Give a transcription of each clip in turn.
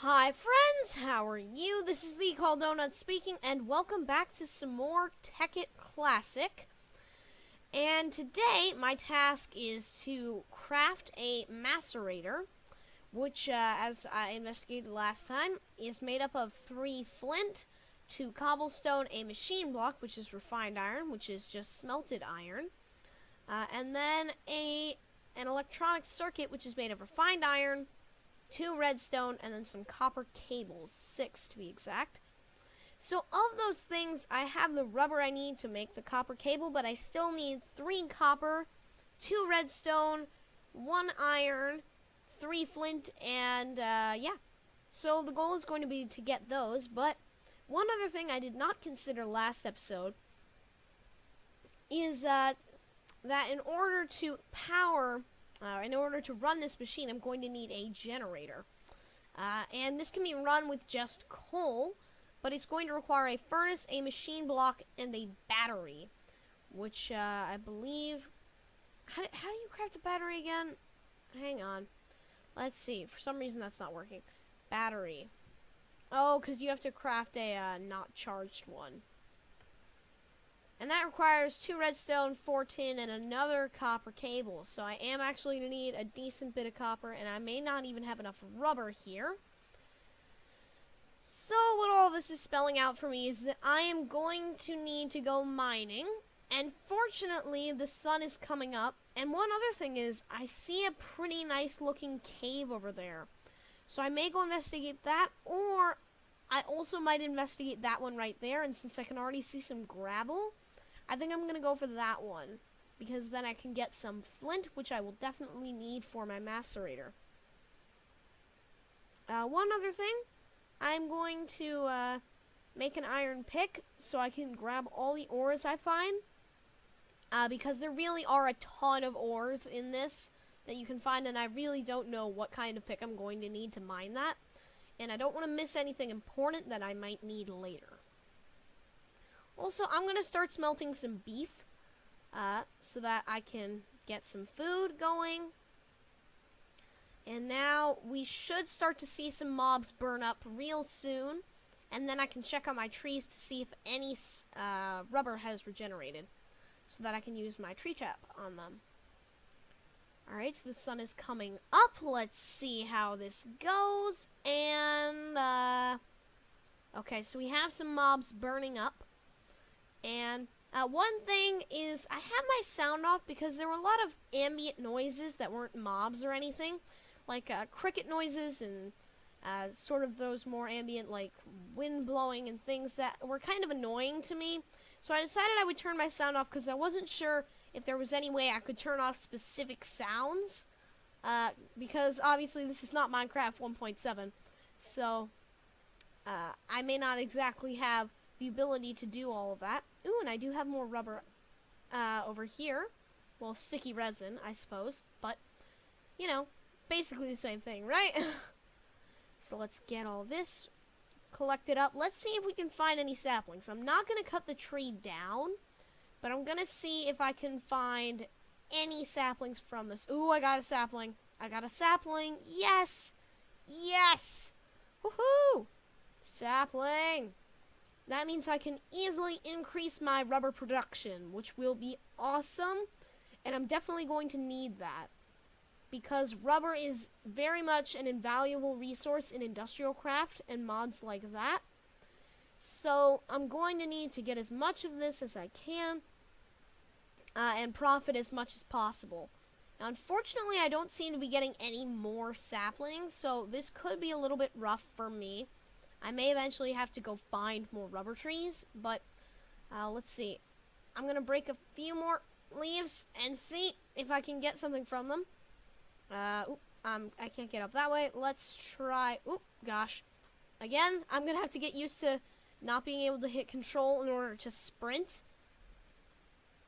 Hi friends, how are you? This is the Chaldonut speaking, and welcome back to some more Tekkit Classic. And today, my task is to craft a macerator, which, as I investigated last time, is made up of 3 flint, 2 cobblestone, a machine block, which is refined iron, which is just smelted iron, and then an electronic circuit, which is made of refined iron, 2 redstone, and then some copper cables, 6 to be exact. So of those things, I have the rubber I need to make the copper cable, but I still need 3 copper, 2 redstone, 1 iron, 3 flint, and yeah. So the goal is going to be to get those, but one other thing I did not consider last episode is that in order to run this machine, I'm going to need a generator. And this can be run with just coal, but it's going to require a furnace, a machine block, and a battery, which I believe... How do you craft a battery again? Hang on. Let's see. For some reason, that's not working. Battery. Oh, because you have to craft a not charged one. And that requires 2 redstone, 4 tin, and another copper cable. So I am actually going to need a decent bit of copper, and I may not even have enough rubber here. So what all this is spelling out for me is that I am going to need to go mining. And fortunately, the sun is coming up. And one other thing is, I see a pretty nice looking cave over there. So I may go investigate that, or I also might investigate that one right there. And since I can already see some gravel, I think I'm going to go for that one, because then I can get some flint, which I will definitely need for my macerator. One other thing, I'm going to make an iron pick so I can grab all the ores I find, because there really are a ton of ores in this that you can find, and I really don't know what kind of pick I'm going to need to mine that, and I don't want to miss anything important that I might need later. Also, I'm going to start smelting some beef so that I can get some food going. And now we should start to see some mobs burn up real soon. And then I can check on my trees to see if any rubber has regenerated, so that I can use my tree trap on them. Alright, so the sun is coming up. Let's see how this goes. And, okay, so we have some mobs burning up. And one thing is, I have my sound off because there were a lot of ambient noises that weren't mobs or anything, like cricket noises and sort of those more ambient, like wind blowing and things that were kind of annoying to me. So I decided I would turn my sound off because I wasn't sure if there was any way I could turn off specific sounds, because obviously this is not Minecraft 1.7, so I may not exactly have the ability to do all of that. Ooh, and I do have more rubber over here. Well, sticky resin, I suppose. But, you know, basically the same thing, right? So let's get all this collected up. Let's see if we can find any saplings. I'm not going to cut the tree down, but I'm going to see if I can find any saplings from this. Ooh, I got a sapling. I got a sapling. Yes! Yes! Woohoo! Sapling! That means I can easily increase my rubber production, which will be awesome, and I'm definitely going to need that, because rubber is very much an invaluable resource in IndustrialCraft and mods like that. So I'm going to need to get as much of this as I can, and profit as much as possible. Now, unfortunately, I don't seem to be getting any more saplings, so this could be a little bit rough for me. I may eventually have to go find more rubber trees, but let's see. I'm going to break a few more leaves and see if I can get something from them. I can't get up that way. Let's try. Oop, gosh. Again, I'm going to have to get used to not being able to hit control in order to sprint.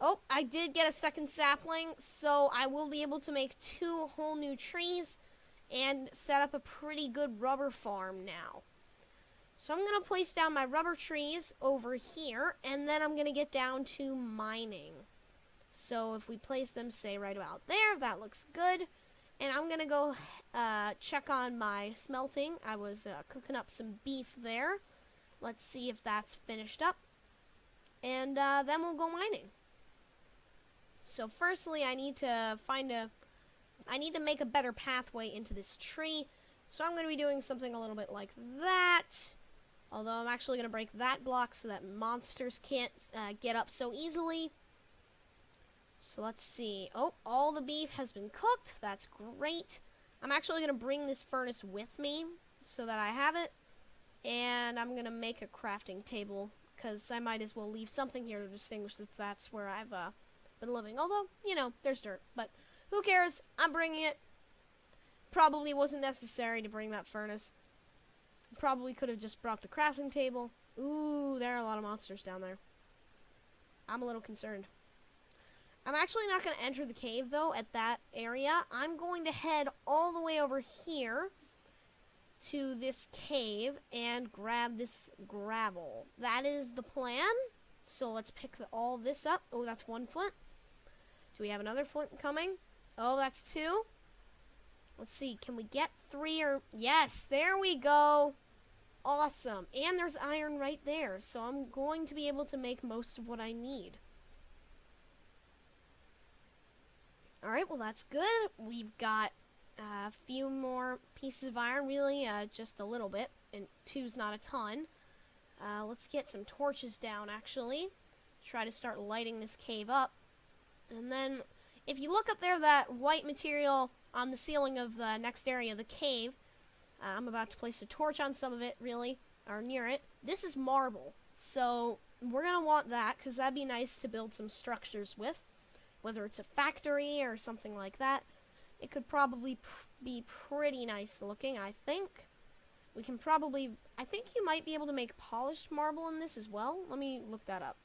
Oh, I did get a second sapling, so I will be able to make 2 whole new trees and set up a pretty good rubber farm now. So I'm going to place down my rubber trees over here, and then I'm going to get down to mining. So if we place them, say, right about there, that looks good. And I'm going to go check on my smelting. I was cooking up some beef there. Let's see if that's finished up. And then we'll go mining. So firstly, I need to make a better pathway into this tree. So I'm going to be doing something a little bit like that. Although I'm actually going to break that block so that monsters can't get up so easily. So let's see. Oh, all the beef has been cooked. That's great. I'm actually going to bring this furnace with me so that I have it. And I'm going to make a crafting table because I might as well leave something here to distinguish that that's where I've been living. Although, you know, there's dirt. But who cares? I'm bringing it. Probably wasn't necessary to bring that furnace. Probably could have just brought the crafting table. Ooh, there are a lot of monsters down there. I'm a little concerned. I'm actually not going to enter the cave, though, at that area. I'm going to head all the way over here to this cave and grab this gravel. That is the plan. So let's pick all this up. Oh, that's one flint. Do we have another flint coming? Oh, that's two. Let's see. Can we get three or... Yes, there we go. Awesome. And there's iron right there. So I'm going to be able to make most of what I need. Alright, well that's good. We've got a few more pieces of iron, really, just a little bit, and two's not a ton. Let's get some torches down, actually. Try to start lighting this cave up. And then, if you look up there, that white material on the ceiling of the next area, the cave, I'm about to place a torch on some of it, really, or near it. This is marble, so we're going to want that, because that'd be nice to build some structures with. Whether it's a factory or something like that, it could probably be pretty nice looking, I think. We can probably... I think you might be able to make polished marble in this as well. Let me look that up.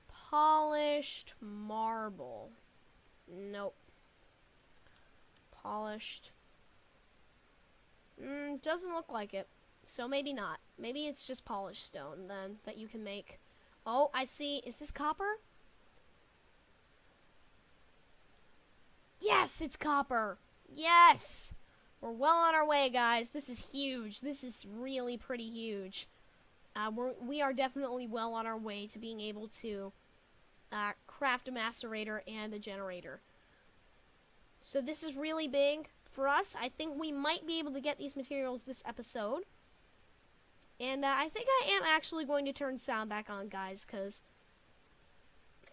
Polished marble. Nope. Polished. Doesn't look like it. So maybe not. Maybe it's just polished stone then that you can make... Oh, I see. Is this copper? Yes, it's copper. Yes! We're well on our way, guys. This is huge. This is really pretty huge. We are definitely well on our way to being able to craft a macerator and a generator. So this is really big for us. I think we might be able to get these materials this episode. And I think I am actually going to turn sound back on, guys, because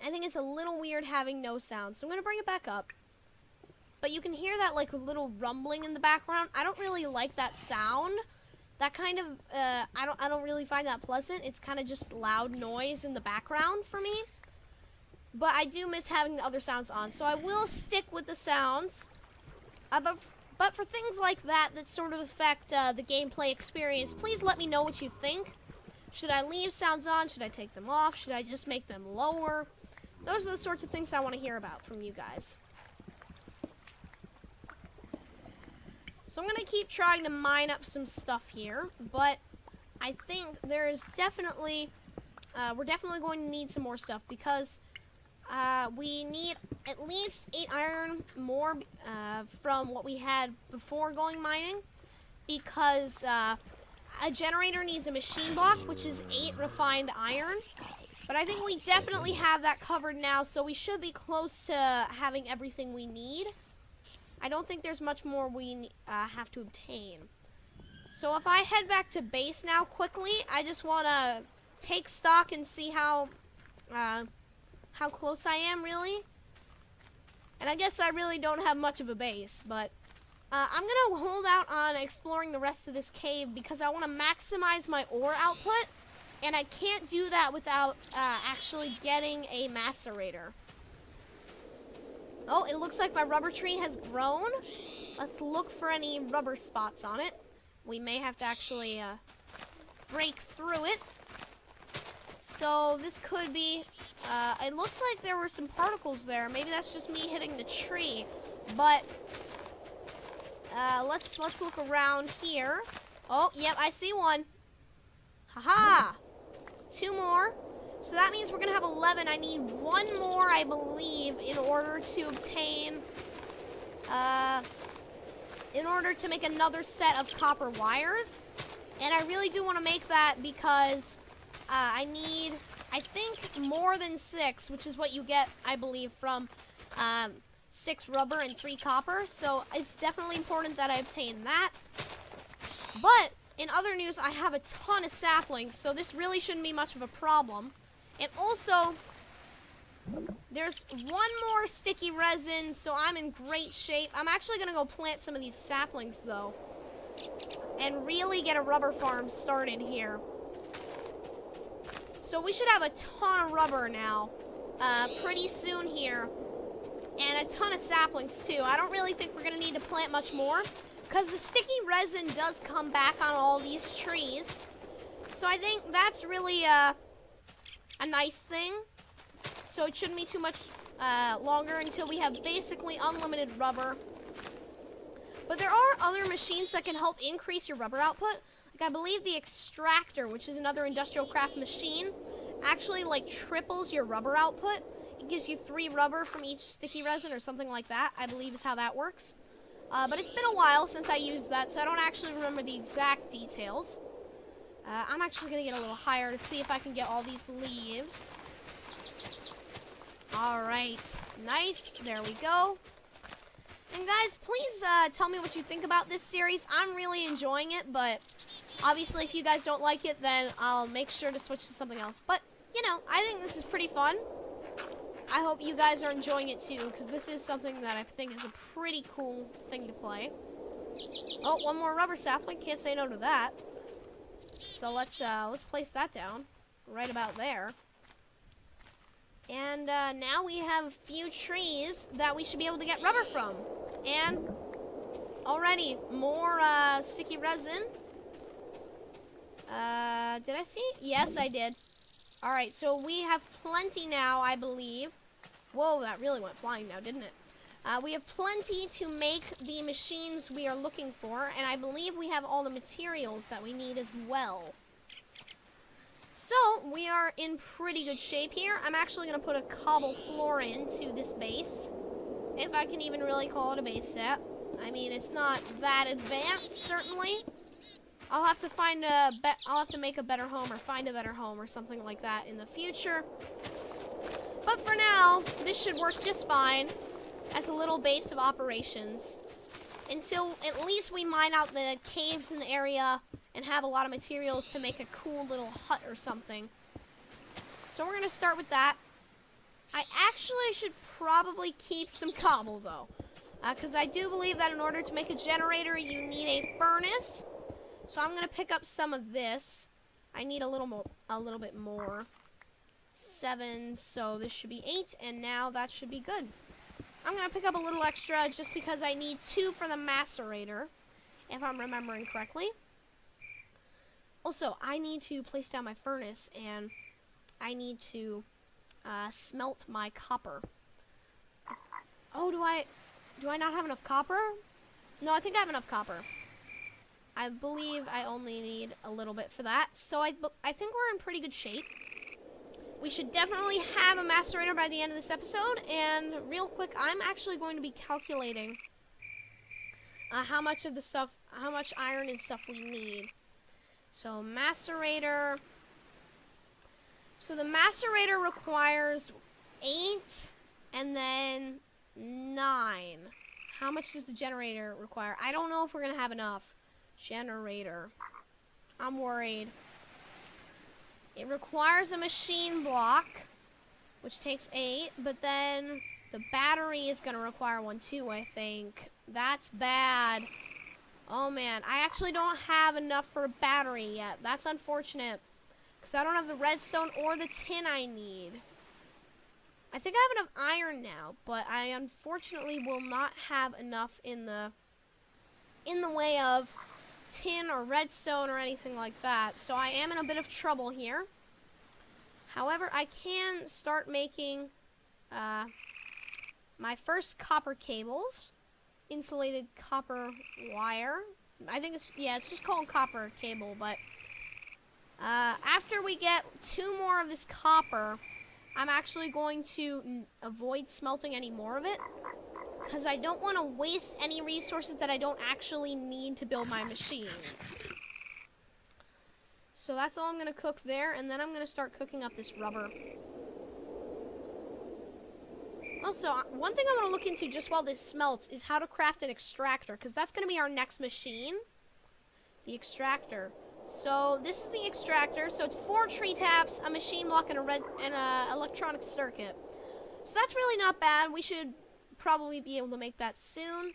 I think it's a little weird having no sound. So I'm going to bring it back up. But you can hear that, like, little rumbling in the background. I don't really like that sound. That kind of, I don't really find that pleasant. It's kind of just loud noise in the background for me. But I do miss having the other sounds on. So I will stick with the sounds. But for things like that sort of affect the gameplay experience, please let me know what you think. Should I leave sounds on? Should I take them off? Should I just make them lower? Those are the sorts of things I want to hear about from you guys. So I'm going to keep trying to mine up some stuff here, but I think there's definitely, we're definitely going to need some more stuff because we need at least 8 iron more from what we had before going mining, because a generator needs a machine block, which is 8 refined iron. But I think we definitely have that covered now, so we should be close to having everything we need. I don't think there's much more we have to obtain. So if I head back to base now quickly, I just want to take stock and see how close I am, really. And I guess I really don't have much of a base, but I'm going to hold out on exploring the rest of this cave because I want to maximize my ore output, and I can't do that without actually getting a macerator. Oh, it looks like my rubber tree has grown. Let's look for any rubber spots on it. We may have to actually break through it. So this could be, it looks like there were some particles there. Maybe that's just me hitting the tree. But let's look around here. Oh, yep, I see one. Haha! 2 more. So that means we're going to have 11. I need one more, I believe, in order to obtain, in order to make another set of copper wires. And I really do want to make that because I need, I think, more than 6, which is what you get, I believe, from 6 rubber and 3 copper. So it's definitely important that I obtain that. But in other news, I have a ton of saplings, so this really shouldn't be much of a problem. And also, there's one more sticky resin, so I'm in great shape. I'm actually going to go plant some of these saplings, though, and really get a rubber farm started here. So we should have a ton of rubber now, pretty soon here, and a ton of saplings, too. I don't really think we're going to need to plant much more, because the sticky resin does come back on all these trees. So I think that's really a nice thing. So it shouldn't be too much longer until we have basically unlimited rubber. But there are other machines that can help increase your rubber output. Like I believe the extractor, which is another IndustrialCraft machine, actually like triples your rubber output. It gives you 3 rubber from each sticky resin or something like that, I believe is how that works. But it's been a while since I used that, so I don't actually remember the exact details. I'm actually going to get a little higher to see if I can get all these leaves. Alright, nice, there we go. And guys, please tell me what you think about this series. I'm really enjoying it, but obviously if you guys don't like it, then I'll make sure to switch to something else. But, you know, I think this is pretty fun. I hope you guys are enjoying it too, because this is something that I think is a pretty cool thing to play. Oh, one more rubber sapling, can't say no to that. So let's place that down, right about there. And now we have a few trees that we should be able to get rubber from. And already more sticky resin. Did I see? Yes, I did. Alright, so we have plenty now, I believe. Whoa, that really went flying now, didn't it? We have plenty to make the machines we are looking for, and I believe we have all the materials that we need as well. So, we are in pretty good shape here. I'm actually going to put a cobble floor into this base, if I can even really call it a base yet. I mean, it's not that advanced, certainly. I'll have to find I'll have to make a better home or find a better home or something like that in the future. But for now, this should work just fine as a little base of operations until at least we mine out the caves in the area and have a lot of materials to make a cool little hut or something. So we're going to start with that. I actually should probably keep some cobble though, because I do believe that in order to make a generator you need a furnace. So I'm going to pick up some of this. I need a little bit more. 7, so this should be 8, and now that should be good. I'm going to pick up a little extra just because I need 2 for the macerator, if I'm remembering correctly. Also, I need to place down my furnace, and I need to smelt my copper. Oh, do I not have enough copper? No, I think I have enough copper. I believe I only need a little bit for that, so I think we're in pretty good shape. We should definitely have a macerator by the end of this episode, and real quick, I'm actually going to be calculating how much iron and stuff we need. So macerator. So the macerator requires 8 and then 9. How much does the generator require? I don't know if we're going to have enough. Generator. I'm worried. It requires a machine block, which takes 8, but then the battery is going to require 1 too, I think. That's bad. Oh man, I actually don't have enough for a battery yet. That's unfortunate, because I don't have the redstone or the tin I need. I think I have enough iron now, but I unfortunately will not have enough in the way of tin or redstone or anything like that. So I am in a bit of trouble here. However, I can start making my first copper cables. Insulated copper wire. I think it's just called copper cable, but After we get 2 more of this copper, I'm actually going to avoid smelting any more of it, because I don't want to waste any resources that I don't actually need to build my machines. So that's all I'm going to cook there, and then I'm going to start cooking up this rubber. Also, one thing I want to look into just while this smelts is how to craft an extractor, because that's going to be our next machine. The extractor. So this is the extractor. So it's 4 tree taps, a machine block, and a electronic circuit. So that's really not bad. We should probably be able to make that soon.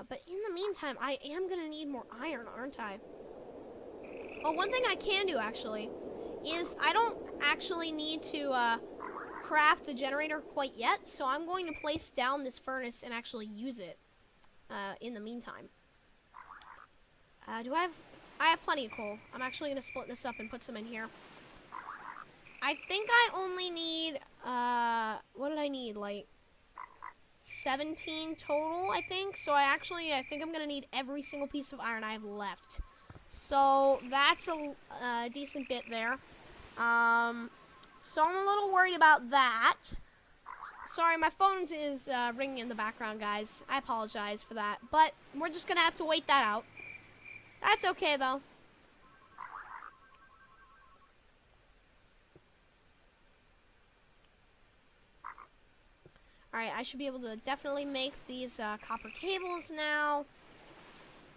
But in the meantime, I am going to need more iron, aren't I? Oh, one thing I can do, actually, is I don't actually need to craft the generator quite yet, so I'm going to place down this furnace and actually use it in the meantime. I have plenty of coal. I'm actually going to split this up and put some in here. I think I only need, what did I need, like 17 total, I think. So I think I'm going to need every single piece of iron I have left. So that's a decent bit there. So I'm a little worried about that. Sorry, my phone is ringing in the background, guys. I apologize for that. But we're just going to have to wait that out. That's okay, though. Alright, I should be able to definitely make these copper cables now.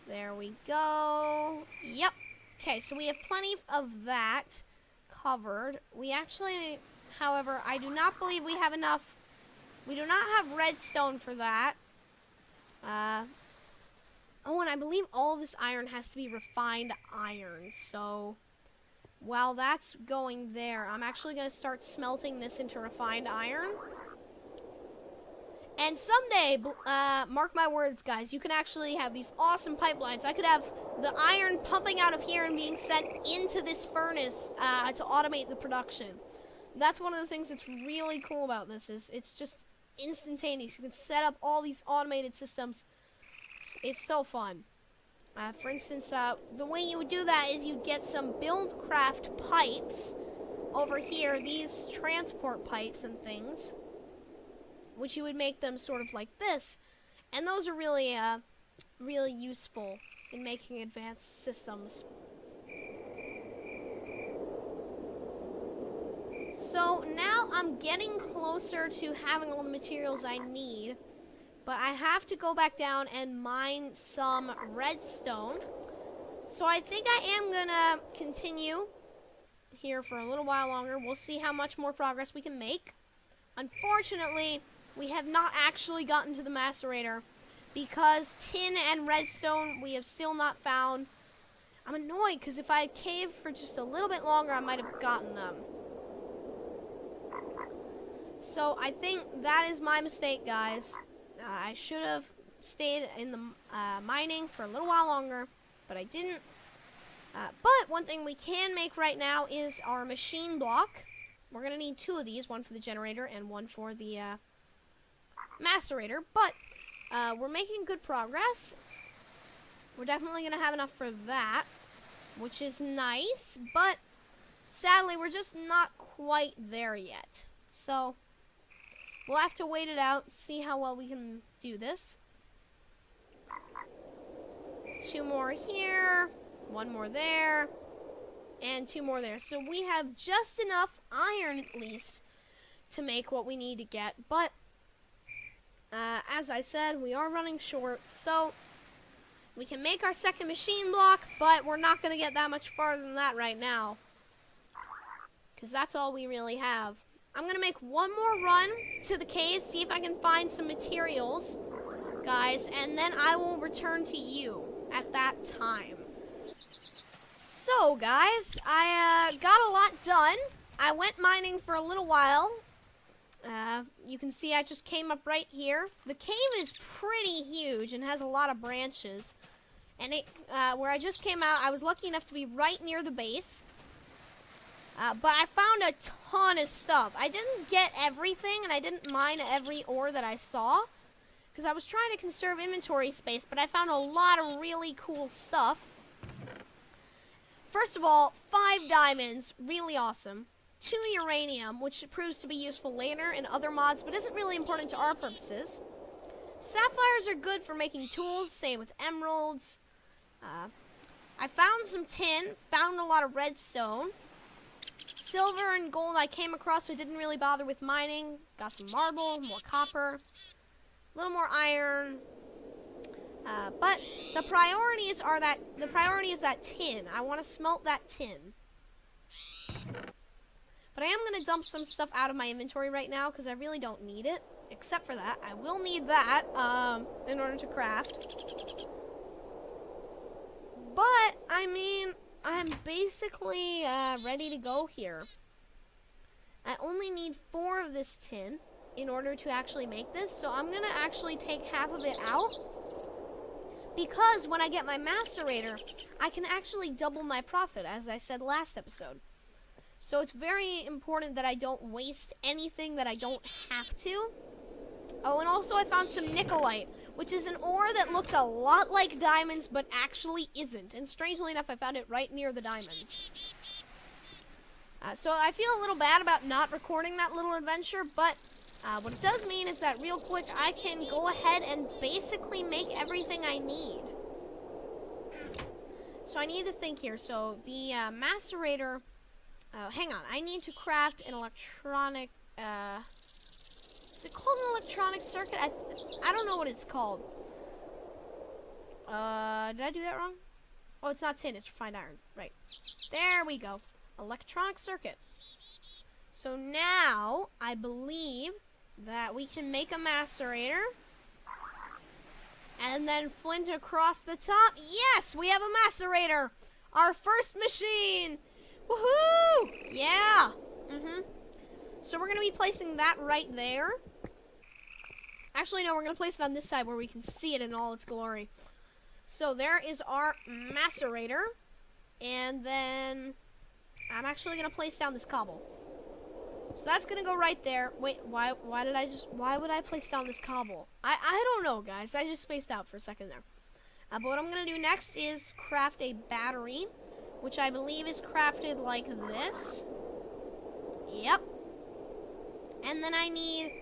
There we go. Yep. Okay, so we have plenty of that covered. We actually, however, I do not believe we have enough. We do not have redstone for that. Oh, and I believe all this iron has to be refined iron. So while that's going there, I'm actually going to start smelting this into refined iron. And someday, mark my words, guys, you can actually have these awesome pipelines. I could have the iron pumping out of here and being sent into this furnace to automate the production. That's one of the things that's really cool about this, is it's just instantaneous. You can set up all these automated systems. It's so fun. For instance, the way you would do that is you'd get some BuildCraft pipes over here, these transport pipes and things, which you would make them sort of like this, and those are really, really useful in making advanced systems. So now I'm getting closer to having all the materials I need, but I have to go back down and mine some redstone. So I think I am gonna continue here for a little while longer. We'll see how much more progress we can make. Unfortunately, we have not actually gotten to the macerator because tin and redstone we have still not found. I'm annoyed because if I had caved for just a little bit longer, I might have gotten them. So I think that is my mistake, guys. I should have stayed in the mining for a little while longer, but I didn't. But one thing we can make right now is our machine block. We're going to need 2 of these, one for the generator and one for the macerator, but we're making good progress. We're definitely going to have enough for that, which is nice, but sadly we're just not quite there yet. So we'll have to wait it out, see how well we can do this. 2 more here, 1 more there, and 2 more there. So we have just enough iron, at least, to make what we need to get, but as I said, we are running short, so we can make our second machine block, but we're not going to get that much farther than that right now, because that's all we really have. I'm going to make one more run to the cave, see if I can find some materials, guys, and then I will return to you at that time. So, guys, I got a lot done. I went mining for a little while. You can see I just came up right here. The cave is pretty huge and has a lot of branches. And where I just came out, I was lucky enough to be right near the base. But I found a ton of stuff. I didn't get everything, and I didn't mine every ore that I saw, because I was trying to conserve inventory space, but I found a lot of really cool stuff. First of all, 5 diamonds, really awesome. 2 uranium, which proves to be useful later in other mods, but isn't really important to our purposes. Sapphires are good for making tools, same with emeralds. I found some tin, found a lot of redstone. Silver and gold I came across, but didn't really bother with mining. Got some marble, more copper, a little more iron. But the priority is that tin. I want to smelt that tin. But I am going to dump some stuff out of my inventory right now because I really don't need it. Except for that. I will need that in order to craft. But, I mean, I'm basically ready to go here. I only need 4 of this tin in order to actually make this. So I'm going to actually take half of it out. Because when I get my macerator, I can actually double my profit, as I said last episode. So it's very important that I don't waste anything that I don't have to. Oh, and also I found some nickelite, which is an ore that looks a lot like diamonds, but actually isn't. And strangely enough, I found it right near the diamonds. So I feel a little bad about not recording that little adventure, but what it does mean is that real quick, I can go ahead and basically make everything I need. So I need to think here. So the macerator... hang on, I need to craft an electronic, is it called an electronic circuit? I don't know what it's called. Did I do that wrong? Oh, it's not tin, it's refined iron. Right. There we go. Electronic circuit. So now, I believe that we can make a macerator. And then flint across the top. Yes, we have a macerator! Our first machine! Woohoo! Yeah! So we're going to be placing that right there. Actually, no, we're going to place it on this side where we can see it in all its glory. So there is our macerator. And then I'm actually going to place down this cobble. So that's going to go right there. Wait, why would I place down this cobble? I don't know, guys. I just spaced out for a second there. But what I'm going to do next is craft a battery, which I believe is crafted like this. Yep. And then I need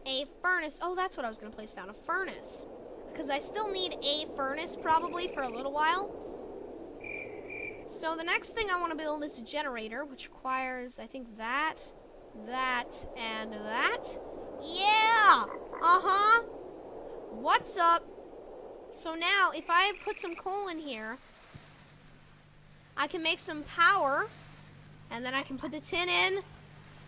a furnace. Oh, that's what I was going to place down, a furnace. Because I still need a furnace probably for a little while. So the next thing I want to build is a generator, which requires, I think, that, and that. Yeah! Uh-huh. What's up? So now, if I put some coal in here, I can make some power, and then I can put the tin in,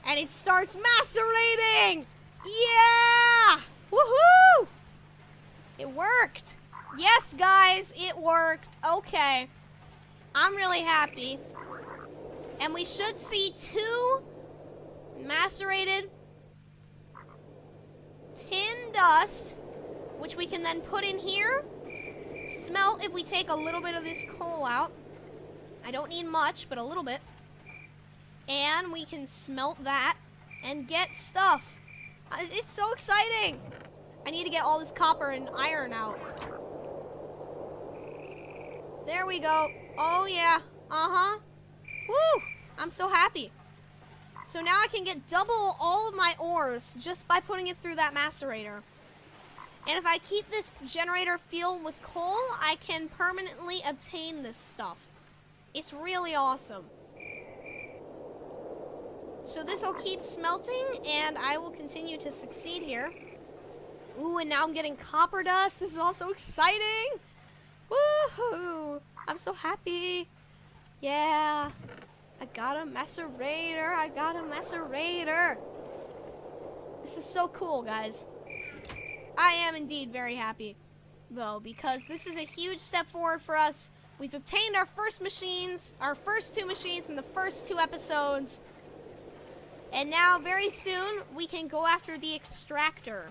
and it starts macerating! Yeah! Woohoo! It worked! Yes, guys, it worked. Okay. I'm really happy. And we should see 2 macerated tin dust, which we can then put in here. Smelt if we take a little bit of this coal out. I don't need much, but a little bit. And we can smelt that and get stuff. It's so exciting. I need to get all this copper and iron out. There we go. Oh, yeah. Uh-huh. Woo! I'm so happy. So now I can get double all of my ores just by putting it through that macerator. And if I keep this generator filled with coal, I can permanently obtain this stuff. It's really awesome. So this will keep smelting, and I will continue to succeed here. Ooh, and now I'm getting copper dust. This is also exciting. Woohoo! I'm so happy. Yeah. I got a macerator. I got a macerator. This is so cool, guys. I am indeed very happy, though, because this is a huge step forward for us. We've obtained our first machines, our first 2 machines in the first 2 episodes. And now, very soon, we can go after the extractor,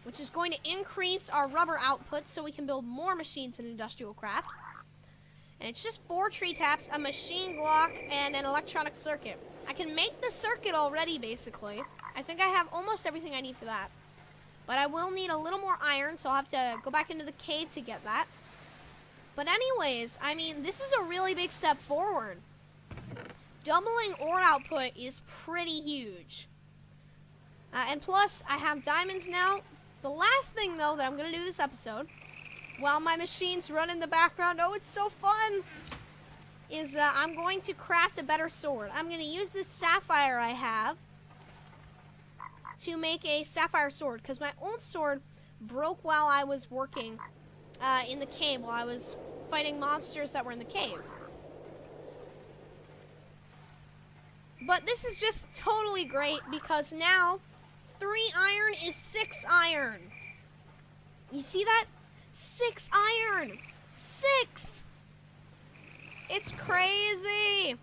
which is going to increase our rubber output so we can build more machines in IndustrialCraft. And it's just 4 tree taps, a machine block, and an electronic circuit. I can make the circuit already, basically. I think I have almost everything I need for that. But I will need a little more iron, so I'll have to go back into the cave to get that. But anyways, I mean, this is a really big step forward. Doubling ore output is pretty huge. And plus, I have diamonds now. The last thing, though, that I'm going to do this episode, while my machines run in the background, oh, it's so fun, is I'm going to craft a better sword. I'm going to use this sapphire I have to make a sapphire sword, because my old sword broke while I was working in the cave, while I was fighting monsters that were in the cave. But this is just totally great, because now 3 iron is 6 iron. You see that? 6 iron! 6! It's crazy!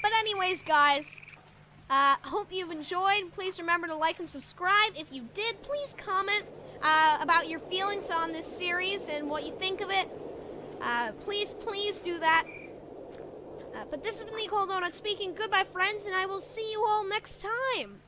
But anyways, guys, hope you've enjoyed. Please remember to like and subscribe. If you did, please comment about your feelings on this series and what you think of it. Please do that. But this has been the Chaldonut speaking. Goodbye, friends, and I will see you all next time.